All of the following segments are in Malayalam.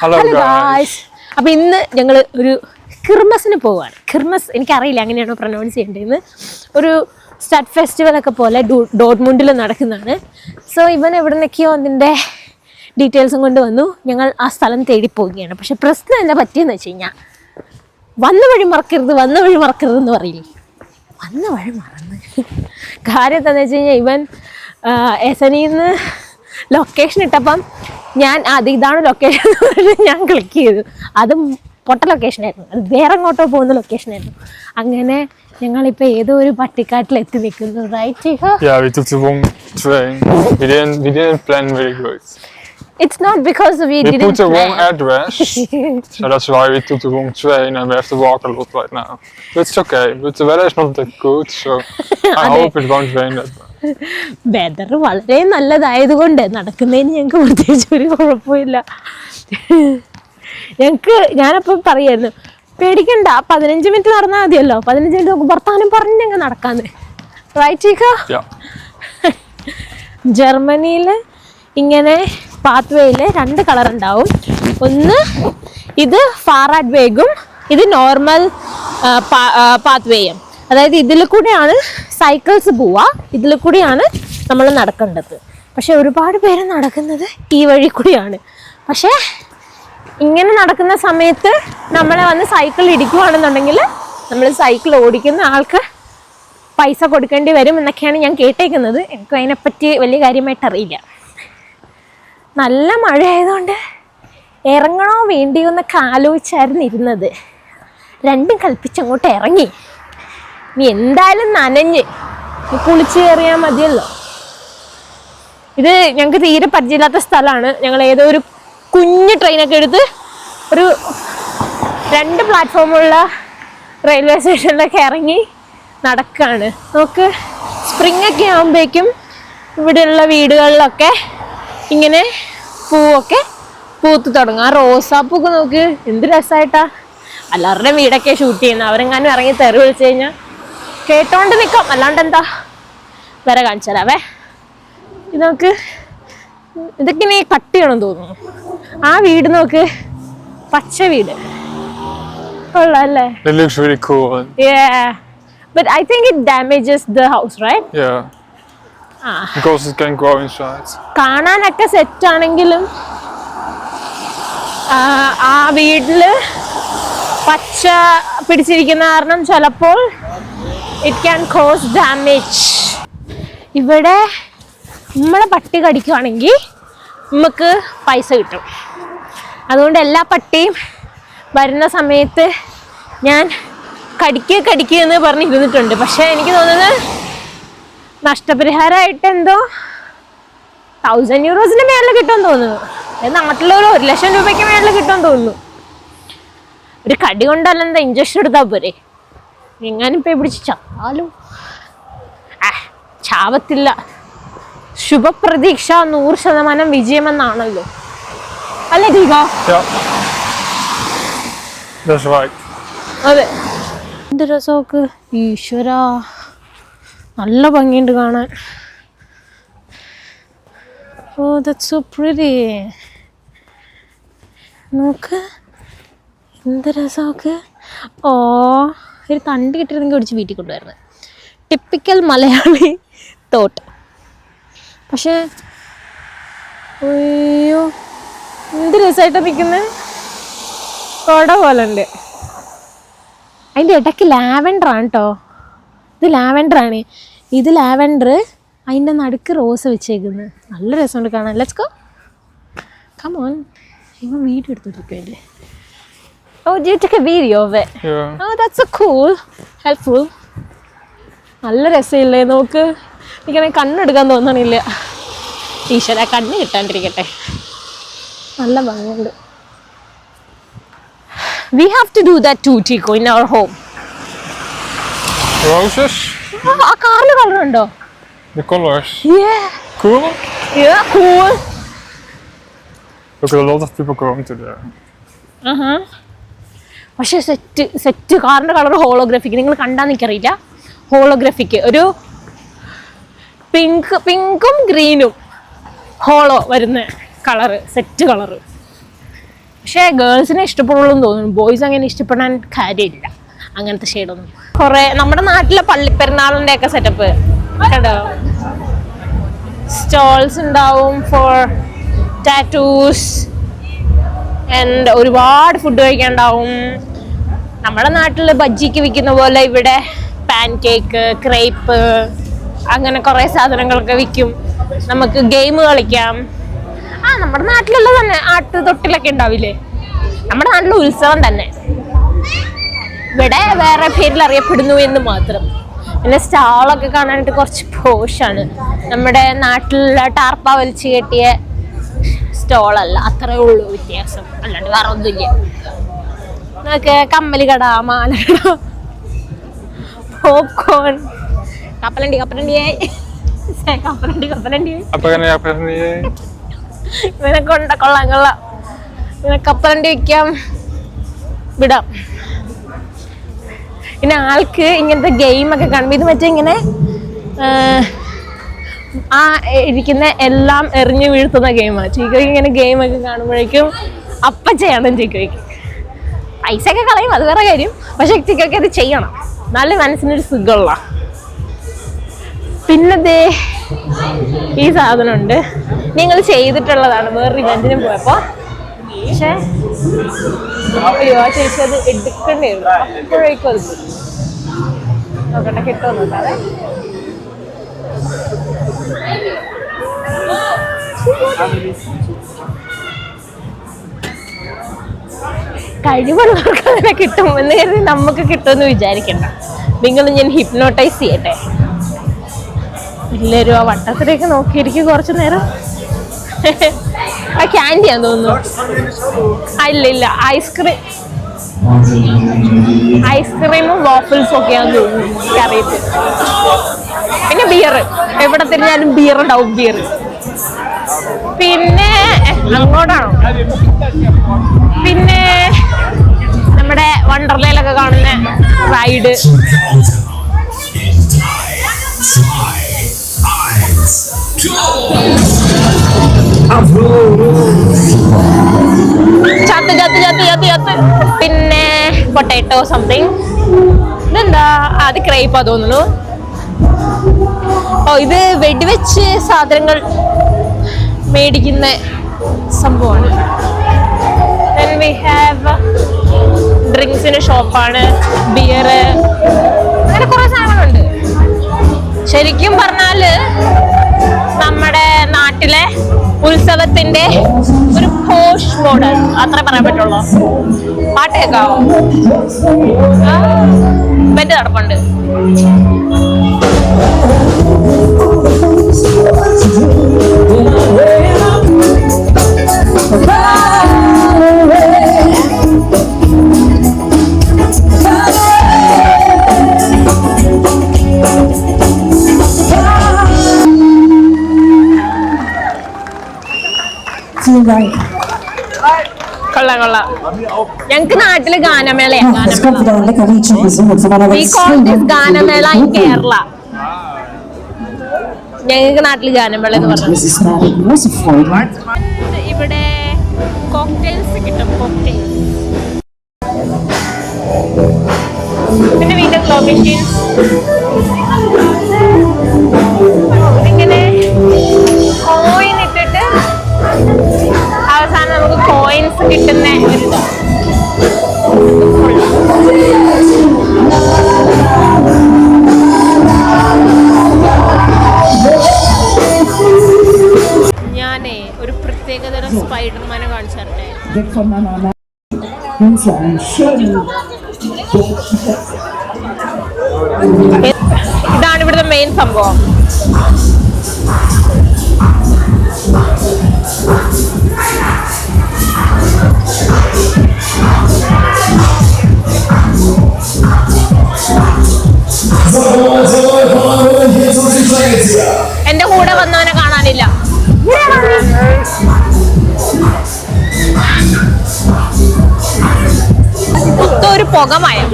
Hello guys. അപ്പോൾ ഇന്ന് ഞങ്ങൾ ഒരു ക്രിസ്മസിന് പോവാണ്. ക്രിസ്മസ് എനിക്കറിയില്ല എങ്ങനെയാണോ പ്രൊനൗൺസ് ചെയ്യേണ്ടതെന്ന്. ഒരു സ്റ്റഡ് ഫെസ്റ്റിവലൊക്കെ പോലെ ഡോട്ട്മുണ്ടിൽ നടക്കുന്നതാണ്. സോ ഇവൻ എവിടെ നിന്നൊക്കെയോ അതിൻ്റെ ഡീറ്റെയിൽസും കൊണ്ട് വന്നു. ഞങ്ങൾ ആ സ്ഥലം തേടി പോവുകയാണ്. പക്ഷെ പ്രശ്നം എന്താ പറ്റിയെന്ന് വെച്ച് കഴിഞ്ഞാൽ വന്ന വഴി മറക്കരുത് എന്ന് പറയില്ലേ, വന്ന വഴി മറന്ന്. കാര്യം എന്താണെന്ന് വെച്ച് കഴിഞ്ഞാൽ ഇവൻ എസനിന്ന് ലൊക്കേഷൻ ഇട്ടപ്പം ഞാൻ ഇതാണ് ലൊക്കേഷൻ എന്ന് പറഞ്ഞ് ഞാൻ ക്ലിക്ക് ചെയ്തു. അതും പൊട്ട ലൊക്കേഷനായിരുന്നു, അത് വേറെ എങ്ങോട്ടോ പോകുന്ന ലൊക്കേഷനായിരുന്നു. അങ്ങനെ ഞങ്ങളിപ്പോൾ ഏതോ ഒരു പട്ടിക്കാട്ടിൽ എത്തി നിൽക്കുന്നു. Right? Yeah, we took the wrong train. We didn't plan very good. It's not because we didn't put the plan. wrong address, so that's why we took the wrong train and we have to walk a lot right now. But it's okay, but the weather is not that good, so I hope it won't rain that much. Weather വളരെ നല്ലതായതുകൊണ്ട് നടക്കുന്നതിന് ഞങ്ങൾക്ക് പ്രത്യേകിച്ച് ഒരു കുഴപ്പമില്ല. ഞാനപ്പം പറയായിരുന്നു, പേടിക്കണ്ട, 15 മിനിറ്റ് നടന്നാൽ മതിയല്ലോ, 15 മിനിറ്റ് നമുക്ക് വർത്താനം പറഞ്ഞ് ഞങ്ങൾ നടക്കാന്ന്. റൈറ്റ്? ജർമ്മനിയിൽ ഇങ്ങനെ പാത്വേയിൽ 2 കളർ ഉണ്ടാവും. ഒന്ന് ഇത് ഫാറാഡ് വേഗും ഇത് നോർമൽ പാത്വേയും. അതായത് ഇതിൽ കൂടെയാണ് സൈക്കിൾസ് പോവുക, ഇതിൽ കൂടിയാണ് നമ്മൾ നടക്കേണ്ടത്. പക്ഷെ ഒരുപാട് പേര് നടക്കുന്നത് ഈ വഴി കൂടിയാണ്. പക്ഷേ ഇങ്ങനെ നടക്കുന്ന സമയത്ത് നമ്മളെ വന്ന് സൈക്കിൾ ഇടിക്കുകയാണെന്നുണ്ടെങ്കിൽ നമ്മൾ സൈക്കിൾ ഓടിക്കുന്ന ആൾക്ക് പൈസ കൊടുക്കേണ്ടി വരും എന്നൊക്കെയാണ് ഞാൻ കേട്ടേക്കുന്നത്. എനിക്ക് അതിനെപ്പറ്റി വലിയ കാര്യമായിട്ട് അറിയില്ല. നല്ല മഴ ആയതുകൊണ്ട് ഇറങ്ങണോ വേണ്ടിയോ എന്നൊക്കെ ആലോചിച്ചായിരുന്നു ഇരുന്നത്. രണ്ടും കൽപ്പിച്ചങ്ങോട്ട് ഇറങ്ങി. നീ എന്തായാലും നനഞ്ഞ് കുളിച്ച് കയറിയാൽ മതിയല്ലോ. ഇത് ഞങ്ങൾക്ക് തീരെ പരിചയമില്ലാത്ത സ്ഥലമാണ്. ഞങ്ങൾ ഏതോ ഒരു കുഞ്ഞു ട്രെയിനൊക്കെ എടുത്ത് ഒരു 2 പ്ലാറ്റ്ഫോമുള്ള റെയിൽവേ സ്റ്റേഷനിലൊക്കെ ഇറങ്ങി നടക്കുകയാണ്. നമുക്ക് സ്പ്രിംഗ് ഒക്കെ ആകുമ്പോഴേക്കും ഇവിടെയുള്ള വീടുകളിലൊക്കെ ഇങ്ങനെ പൂവൊക്കെ പൂത്ത് തുടങ്ങും. ആ റോസാപ്പൂക്ക് നോക്ക് എന്ത് രസമായിട്ടാ. എല്ലാവരുടെ വീടൊക്കെ ഷൂട്ട് ചെയ്യുന്നത്. അവരെങ്ങാനും ഇറങ്ങി തെറി വിളിച്ചു കഴിഞ്ഞാൽ കേട്ടോണ്ട് നിൽക്കാം, അല്ലാണ്ട് എന്താ. വേറെ കാണിച്ചു തരാവേ. ഇത് നോക്ക്, ഇതൊക്കെ ഇനി കട്ട് ചെയ്യണം തോന്നുന്നു. ആ വീട് നോക്ക്, പച്ച വീട് കൊള്ളാല്ലേ? It looks really cool. Yeah, but I think it damages the house, right? Yeah. Because it can grow inside. കാണാനൊക്കെ സെറ്റ് ആണെങ്കിലും ആ വീട്ടില് പച്ച പിടിച്ചിരിക്കുന്ന കാരണം ചിലപ്പോൾ ഇറ്റ് ക്യാൻ കോസ് ഡാമേജ്. ഇവിടെ നമ്മളെ പട്ടി കടിക്കുകയാണെങ്കിൽ നമുക്ക് പൈസ കിട്ടും. അതുകൊണ്ട് എല്ലാ പട്ടിയും വരുന്ന സമയത്ത് ഞാൻ കടിക്കുക എന്ന് പറഞ്ഞിരുന്നിട്ടുണ്ട്. പക്ഷേ എനിക്ക് തോന്നുന്നത് നഷ്ടപരിഹാരമായിട്ട് എന്തോ 1000 യൂറോസിന് മേളിൽ കിട്ടുമെന്ന് തോന്നുന്നു. നാട്ടിലൊരു 1,00,000 രൂപയ്ക്ക് മേളിൽ കിട്ടുമെന്ന് തോന്നുന്നു. ഒരു കടി കൊണ്ടല്ലെന്താ, ഇഞ്ചക്ഷൻ എടുത്താൽ പോരെ. എങ്ങാനിപ്പോൾ പിടിച്ച് ചാലും ചാവത്തില്ല. ശുഭപ്രതീക്ഷ 100% വിജയമെന്നാണല്ലോ, അല്ലേ ദീപ? അതെ. എന്ത് രസമൊക്കെ, ഈശ്വര, നല്ല ഭംഗിയുണ്ട് കാണാൻ. Oh, that's so pretty. നോക്ക് എന്ത് രസമൊക്കെ. ഒരു തണ്ട് കിട്ടിയിരുന്നെങ്കിൽ ഒടിച്ച് വീട്ടിൽ കൊണ്ടുവരുന്നത്. Typical Malayali thought. പക്ഷേ അയ്യോ എന്ത് രസമായിട്ടാണ് നിൽക്കുന്നത്. കൊട പോലെ ഉണ്ട്. അതിൻ്റെ ഇടയ്ക്ക് ലാവൻഡറാണ് കേട്ടോ. ഇത് ലാവൻഡറാണ്. ഇത് ലാവൻഡർ, അതിൻ്റെ നടുക്ക് റോസ് വെച്ചേക്കുന്നത്. നല്ല രസമുണ്ട് കാണാൻ. Let's go, come on. ഇവൻ വീഡിയോ എടുത്തോണ്ടിരിക്കുമല്ലേ. Oh, did you take a video of it? Yeah. Oh, that's so cool. Helpful. നല്ല രസമില്ലേ നോക്ക്. എനിക്കാണെങ്കിൽ കണ്ണെടുക്കാൻ തോന്നണില്ല. ഈശ്വര, കണ്ണ് കിട്ടാണ്ടിരിക്കട്ടെ. നല്ല ഭംഗിയുണ്ട്. We have to do that too, Chico, in our home. Roses? ആ കാറിൽ കളറുണ്ടോ? The colors. Yeah. Cool? Yeah, cool. Look at a lot of people going to there. പക്ഷെ സെറ്റ് കാറിൻ്റെ കളർ ഹോളോഗ്രാഫിക്. നിങ്ങൾ കണ്ടാൽ എനിക്കറിയില്ല. ഹോളോഗ്രാഫിക് ഒരു പിങ്കും ഗ്രീനും ഹോളോ വരുന്ന കളറ്, സെറ്റ് കളറ്. പക്ഷെ ഗേൾസിനെ ഇഷ്ടപ്പെടുള്ളൂ തോന്നുന്നു, ബോയ്സ് അങ്ങനെ ഇഷ്ടപ്പെടാൻ കാര്യമില്ല അങ്ങനത്തെ ഷെയ്ഡൊന്നും. കുറെ നമ്മുടെ നാട്ടിലെ പള്ളിപ്പെരുന്നാളിന്റെ ഒക്കെ സെറ്റപ്പ് കേട്ടോ, സ്റ്റോൾസ് ഉണ്ടാവും ഫോർ ടാറ്റൂസ് ആൻഡ് ഒരുപാട് ഫുഡ് കഴിക്കാൻ ഉണ്ടാവും. നമ്മുടെ നാട്ടിൽ ബജ്ജിക്ക് വിൽക്കുന്ന പോലെ ഇവിടെ പാൻ കേക്ക്, ക്രേപ്പ്, അങ്ങനെ കുറെ സാധനങ്ങളൊക്കെ വിൽക്കും. നമുക്ക് ഗെയിം കളിക്കാം. നമ്മുടെ നാട്ടിലുള്ള തന്നെ ആട്ടുതൊട്ടിലൊക്കെ ഉണ്ടാവില്ലേ, നമ്മുടെ നാട്ടിലെ ഉത്സവം തന്നെ. ഇവിടെ വേറെ പേരിൽ അറിയപ്പെടുന്നു എന്ന് മാത്രം. പിന്നെ സ്റ്റാളൊക്കെ കാണാനായിട്ട് കുറച്ച് പോഷാണ്. നമ്മുടെ നാട്ടിലുള്ള ടാർപ്പ വലിച്ചു കെട്ടിയ സ്റ്റോളല്ല, അത്രേ ഉള്ളൂ വ്യത്യാസം, അല്ലാണ്ട് വേറെ ഒന്നുമില്ല. നമുക്ക് കമ്മല് കട, മാല കട, പോപ്കോൺ, കപ്പലണ്ടി ഇവനെ കൊള്ളാം. ഇവനെ കപ്പലണ്ടി വെക്കാം, വിടാം. പിന്നെ ആൾക്ക് ഇങ്ങനത്തെ ഗെയിമൊക്കെ കാണുമ്പോൾ ഇത് മറ്റേ ഇങ്ങനെ ആ ഇരിക്കുന്ന എല്ലാം എറിഞ്ഞു വീഴ്ത്തുന്ന ഗെയിമാണ്. ചീക്കോയ്ക്ക് ഇങ്ങനെ ഗെയിമൊക്കെ കാണുമ്പോഴേക്കും അപ്പം ചെയ്യണം ചീക്കോയ്ക്ക്. പൈസയൊക്കെ കളയും, അത് വേറെ കാര്യം. പക്ഷെ ചീക്കോയ്ക്ക് അത് ചെയ്യണം, നല്ല മനസ്സിനൊരു സുഖമുള്ള. പിന്നെ ഈ സാധനമുണ്ട്, നിങ്ങൾ ചെയ്തിട്ടുള്ളതാണ് വേറൊരു ഇവന്റിന് പോയപ്പോൾ. പക്ഷേ അയ്യോ ആ ചേച്ചി അത് എടുക്കേണ്ടി വരും, അപ്പോഴേക്കും അത് നോക്കട്ടെ കിട്ടുമെന്ന് നോക്കാതെ. കഴിവുള്ളവർക്ക് അങ്ങനെ കിട്ടും എന്ന് കരുതി നമുക്ക് കിട്ടുമെന്ന് വിചാരിക്കണ്ട. നിങ്ങൾ ഞാൻ ഹിപ്നോട്ടൈസ് ചെയ്യട്ടെ. എല്ലാവരും ആ വട്ടത്തിലേക്ക് നോക്കിയിരിക്കും കുറച്ചു നേരം. ആ ക്യാൻഡിയാന്ന് തോന്നുന്നു. ഇല്ല ഐസ്ക്രീമും വാഫിൾസും ഒക്കെയാന്ന് തോന്നുന്നു, എനിക്കറിയത്തില്ല. പിന്നെ ബിയർ, എവിടെ തിരിഞ്ഞാലും ബിയർ ഉണ്ടാവും, ബിയർ. പിന്നെ അങ്ങോട്ടാണോ, പിന്നെ നമ്മുടെ വണ്ടർലയിലൊക്കെ കാണുന്ന റൈഡ്. ചത്ത്. പിന്നെ പൊട്ടാറ്റോ സംതിങ്. ഇതെന്താ, അത് ക്രേപ്പാ തോന്നുന്നു. ഇത് വെടിവെച്ച് സാധനങ്ങൾ മേടിക്കുന്ന സംഭവമാണ്. Then we have ഡ്രിങ്ക്സിന്റെ ഷോപ്പാണ്, ബിയർ, അങ്ങനെ കുറെ സാധനങ്ങളുണ്ട്. ശരിക്കും പറഞ്ഞാല് നമ്മുടെ നാട്ടിലെ ഉത്സവത്തിന്റെ ഒരു പോഷ് മോഡൽ അത്രേ പറയാൻ പറ്റുള്ളൂ. പാട്ട് കേൾക്കാവോ? ബെറ്റ് നടപ്പുണ്ട്. കൊള്ളാം. ഞങ്ങക്ക് നാട്ടില് ഗാനമേളയാണ്. ഗാനമേള ഇൻ കേരള. ഞങ്ങൾക്ക് നാട്ടില് ഗാനമേള എന്ന് പറഞ്ഞു. ഇവിടെ കോക്ടെയിൽസ് കിട്ടും, കോക്ടെയിൽസ്. പിന്നെ വീണ്ടും ക്ലോ മെഷീൻസ്. ഇങ്ങനെ കോയിൻ ഇട്ടിട്ട് അവസാനം നമുക്ക് കോയിൻസ് കിട്ടുന്ന ഒരിത്. ഞാനേ ഒരു പ്രത്യേകതരം സ്പൈഡർമാനെ കാണിച്ചു തരട്ടെ. ഇതാണ് ഇവിടുത്തെ മെയിൻ സംഭവം. എന്റെ കൂടെ വന്നവനെ കാണാനില്ല. ഒരു പുകമയം.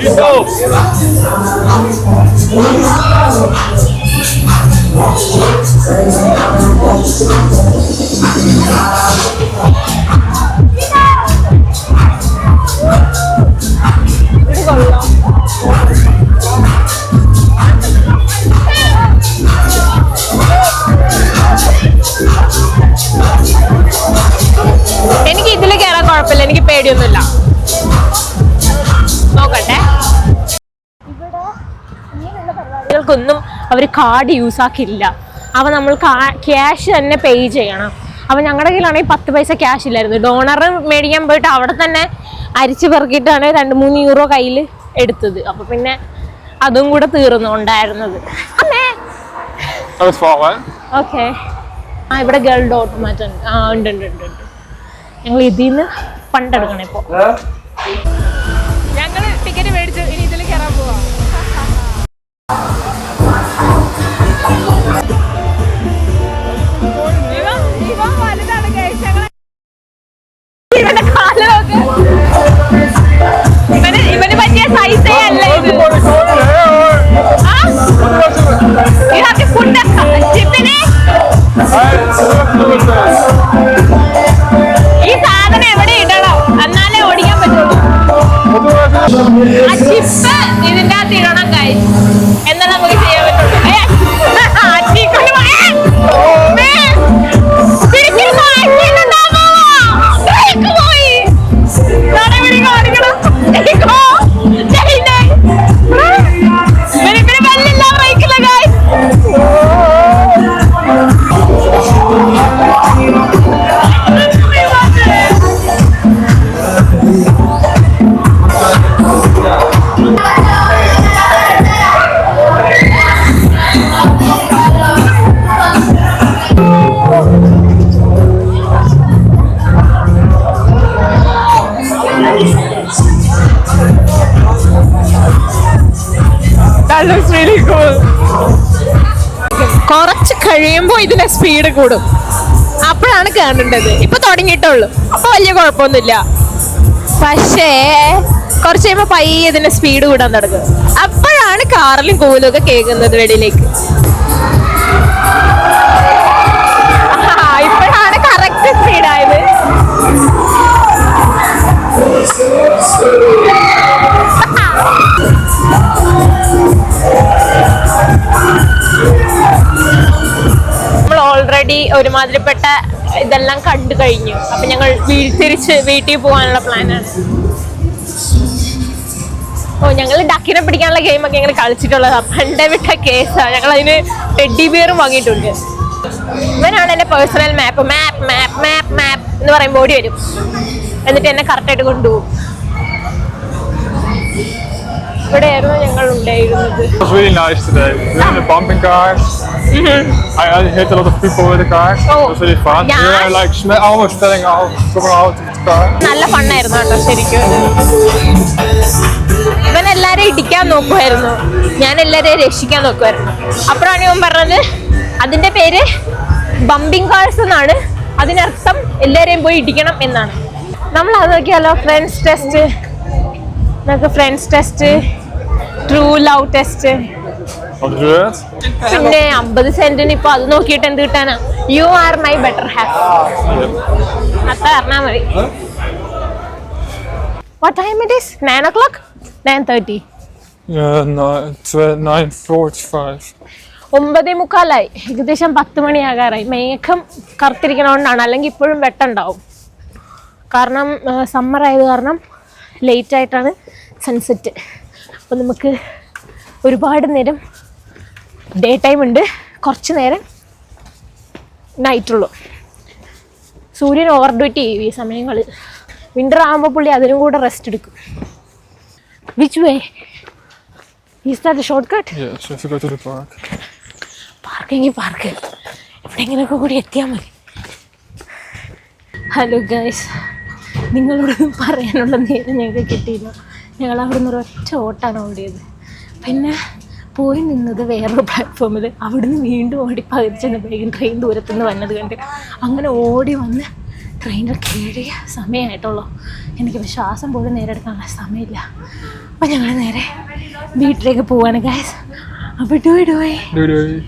പേടിയൊന്നുമില്ല. നോക്കട്ടെ. ൊന്നും അവർ കാർഡ് യൂസ് ആക്കില്ല. അവ നമ്മൾ ക്യാഷ് തന്നെ പേ ചെയ്യണം. അപ്പൊ ഞങ്ങളുടെ കയ്യിലാണെങ്കിൽ 10 പൈസ ക്യാഷ് ഇല്ലായിരുന്നു. ഡോണർ മേടിക്കാൻ പോയിട്ട് അവിടെ തന്നെ അരിച്ചു പെറുക്കിയിട്ടാണ് 2-3 യൂറോ കയ്യിൽ എടുത്തത്. അപ്പൊ പിന്നെ അതും കൂടെ തീർന്നു ഉണ്ടായിരുന്നത്. ഓക്കെ. ഇവിടെ ഗൾഡ് ഓട്ടോമാറ്റ് ഉണ്ട്. ഉണ്ട്. ഞങ്ങൾ ഇതിന്ന് ഫണ്ടെടുക്കണം ഇപ്പൊ. ഞങ്ങൾ ടിക്കറ്റ് മേടിച്ചു. ഇനി ഇതിൽ കയറാൻ പോവാ. ഇവന് പറ്റിയ സൈസേ അല്ല ഇത്. ഈ സാധനം എവിടെ ഇടണം എന്നാലേ ഓടിക്കാൻ പറ്റുള്ളൂ. ആ ചിപ്പ് ഇതിന്റെ അകത്ത് ഇടണം ഗൈസ്, എന്നാ നമുക്ക് ചെയ്യാൻ പറ്റുള്ളൂ. കുറച്ച് കഴിയുമ്പോ ഇതിന്റെ സ്പീഡ് കൂടും. അപ്പോഴാണ് കാണേണ്ടത്. ഇപ്പൊ തുടങ്ങിയിട്ടുള്ളൂ. അപ്പൊ വലിയ കുഴപ്പമൊന്നുമില്ല. പക്ഷേ കുറച്ച് കഴിയുമ്പോ പയ്യെ ഇതിന്റെ സ്പീഡ് കൂടാൻ തുടങ്ങും. അപ്പോഴാണ് കാറിലും കൂലും ഒക്കെ കേൾക്കുന്നത് വെളിയിലേക്ക്. ഇപ്പോഴാണ് കറക്റ്റ് സ്പീഡായത്. നമ്മൾ ഓൾറെഡി ഒരുമാതിരിപ്പെട്ട ഇതെല്ലാം കണ്ടു കഴിഞ്ഞു. അപ്പൊ ഞങ്ങൾ തിരിച്ച് വീട്ടിൽ പോകാനുള്ള പ്ലാനാണ്. ഞങ്ങൾ ഡക്കിനെ പിടിക്കാനുള്ള ഗെയിമൊക്കെ ഞങ്ങൾ കളിച്ചിട്ടുള്ളതാ. പണ്ടേ വിട്ട കേസാ. ഞങ്ങൾ അതിന് ടെഡ്ഡി ബിയറും വാങ്ങിയിട്ടുണ്ട്. ഇവനാണ് എന്റെ പേഴ്സണൽ മാപ്പ്. മാപ്പ് മാപ്പ് മാപ്പ് മാപ്പ് എന്ന് പറയുമ്പോൾ ഓടി വരും. എന്നിട്ട് എന്നെ കറക്റ്റായിട്ട് കൊണ്ടുപോകും. ഇവിടെയായിരുന്നു ഞങ്ങൾ ഉണ്ടായിരുന്നത്. It was really nice today. We were in a bumping car. I hit a lot of people with the car. It was really fun. We were like almost coming out of the car. നല്ല ഫണ്ണായിരുന്നു കേട്ടോ ശരിക്കും. ഇവൻ എല്ലാരെയും ഇടിക്കാൻ നോക്കുമായിരുന്നു. ഞാൻ എല്ലാരെയും രക്ഷിക്കാൻ നോക്കുമായിരുന്നു. അപ്പോഴാണ് ഇവൻ പറഞ്ഞത് അതിന്റെ പേര് ബമ്പിങ് കാർസ് എന്നാണ്. അതിനർത്ഥം എല്ലാരെയും പോയി ഇടിക്കണം എന്നാണ്. നമ്മൾ അത് നോക്കിയാലോ. ഫ്രണ്ട്സ് ടെസ്റ്റ്, നമുക്ക് friends test, true love test. പിന്നെ 50 സെന്റിന് ഇപ്പൊ അത് നോക്കിയിട്ട് എന്ത് കിട്ടാനാ? You are my better half. അത്ര പറഞ്ഞാ മതി. What time it is? 9 o'clock? 9:30. 9:45. 9:45. ഏകദേശം 10 മണിയാകാറായി. മേഘം കറുത്തിരിക്കണോണ്ടാണ്, അല്ലെങ്കിൽ ഇപ്പോഴും വെട്ടുണ്ടാവും. കാരണം സമ്മർ ആയത് കാരണം ലേറ്റ് ആയിട്ടാണ് സൺസെറ്റ്. അപ്പോൾ നമുക്ക് ഒരുപാട് നേരം ഡേ ടൈം ഉണ്ട്, കുറച്ച് നേരം നൈറ്റുള്ളൂ. സൂര്യൻ ഓവർ ഡ്യൂട്ടി ചെയ്യും ഈ സമയങ്ങളിൽ. വിൻ്റർ ആകുമ്പോൾ പുള്ളി അതിനും കൂടെ റെസ്റ്റ് എടുക്കും. Which way? Is that short cut? Yes, we have to go to the park. പാർക്കെങ്കിൽ പാർക്ക്. എവിടെയെങ്കിലുമൊക്കെ കൂടി എത്തിയാൽ മതി. ഹലോ ഗൈസ്, നിങ്ങളോടൊന്നും പറയാനുള്ള നേരം ഞങ്ങൾക്ക് കിട്ടിയില്ല. ഞങ്ങൾ അവിടെ നിന്ന് ഒരൊറ്റ ഓട്ടാണ് ഓടിയത്. പിന്നെ പോയി നിന്നത് വേറൊരു പ്ലാറ്റ്ഫോമിൽ. അവിടുന്ന് വീണ്ടും ഓടി പതിച്ചെന്നപ്പോഴേക്കും ട്രെയിൻ ദൂരത്തുനിന്ന് വന്നത് കണ്ട് അങ്ങനെ ഓടി വന്ന് ട്രെയിനിൽ കയറിയ സമയമായിട്ടുള്ളൂ. എനിക്കിപ്പോൾ ശ്വാസം പോലും നേരെ എടുക്കാനുള്ള സമയമില്ല. അപ്പം ഞങ്ങൾ നേരെ വീട്ടിലേക്ക് പോവാണ് ഗൈസ്. അപ്പോൾ ഡു